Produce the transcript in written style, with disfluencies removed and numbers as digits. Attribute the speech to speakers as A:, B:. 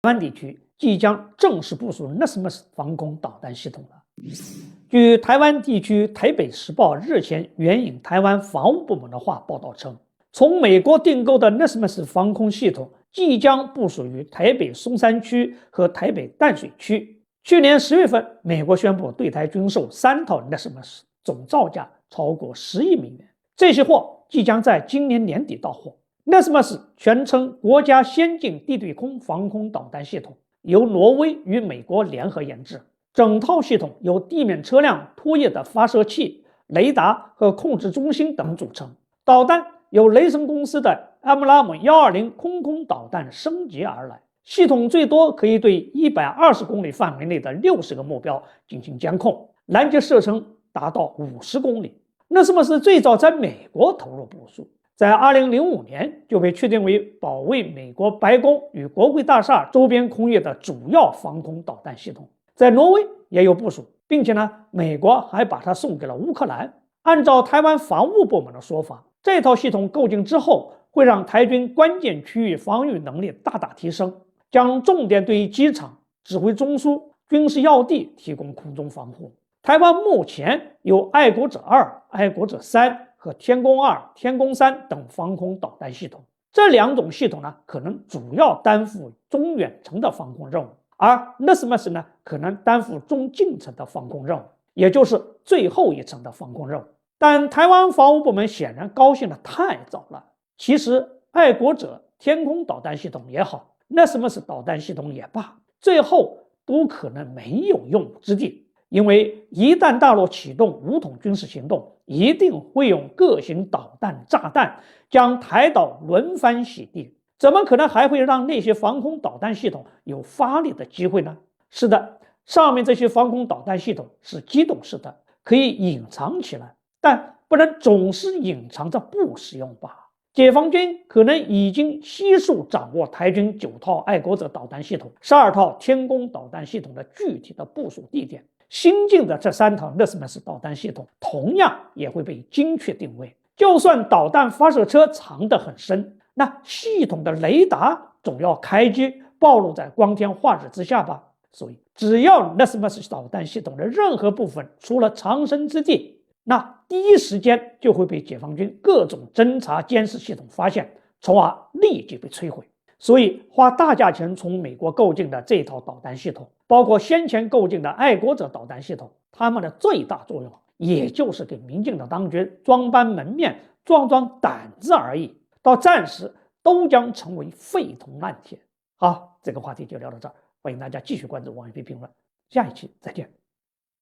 A: 台湾地区即将正式部署 NASAMS 防空导弹系统了。据台湾地区台北时报日前援引台湾防务部门的话报道称，从美国订购的 NASAMS 防空系统即将部署于台北松山区和台北淡水区。去年10月份，美国宣布对台军售3套 NASAMS， 总造价超过10亿美元。这些货即将在今年年底到货。NASAMS 全称国家先进地对空防空导弹系统，由挪威与美国联合研制。整套系统由地面车辆拖曳的发射器、雷达和控制中心等组成。导弹由雷神公司的 AMRAAM-120 空导弹升级而来，系统最多可以对120公里范围内的60个目标进行监控，拦截射程达到50公里。NASAMS最早在美国投入部署，在2005年就被确定为保卫美国白宫与国会大厦周边空域的主要防空导弹系统。在挪威也有部署，并且美国还把它送给了乌克兰。按照台湾防务部门的说法，这套系统购进之后，会让台军关键区域防御能力大大提升，将重点对于机场、指挥中枢、军事要地提供空中防护。台湾目前有爱国者2、爱国者3和天弓2、天弓3等防空导弹系统，这2种系统可能主要担负中远程的防空任务。而 NASAMS 可能担负中近程的防空任务，也就是最后一层的防空任务。但台湾防务部门显然高兴得太早了。其实，爱国者天空导弹系统也好， NASAMS 导弹系统也罢，最后都可能没有用武之地，因为一旦大陆启动武统军事行动，一定会用各型导弹、炸弹将台岛轮番洗地。怎么可能还会让那些防空导弹系统有发力的机会呢？是的，上面这些防空导弹系统是机动式的，可以隐藏起来，但不能总是隐藏着不使用吧。解放军可能已经悉数掌握台军9套爱国者导弹系统、12套天弓导弹系统的具体的部署地点。新进的这3套 NASAMS 导弹系统同样也会被精确定位。就算导弹发射车藏得很深，那系统的雷达总要开机暴露在光天化日之下吧。所以只要 NASAMS 导弹系统的任何部分出了藏身之地，那第一时间就会被解放军各种侦察监视系统发现，从而立即被摧毁。所以花大价钱从美国购进的这套导弹系统，包括先前购进的爱国者导弹系统，它们的最大作用也就是给民进党当局装班门面、壮胆子而已，到战时都将成为废铜烂铁。好，这个话题就聊到这儿，欢迎大家继续关注王一飞评论，下一期再见。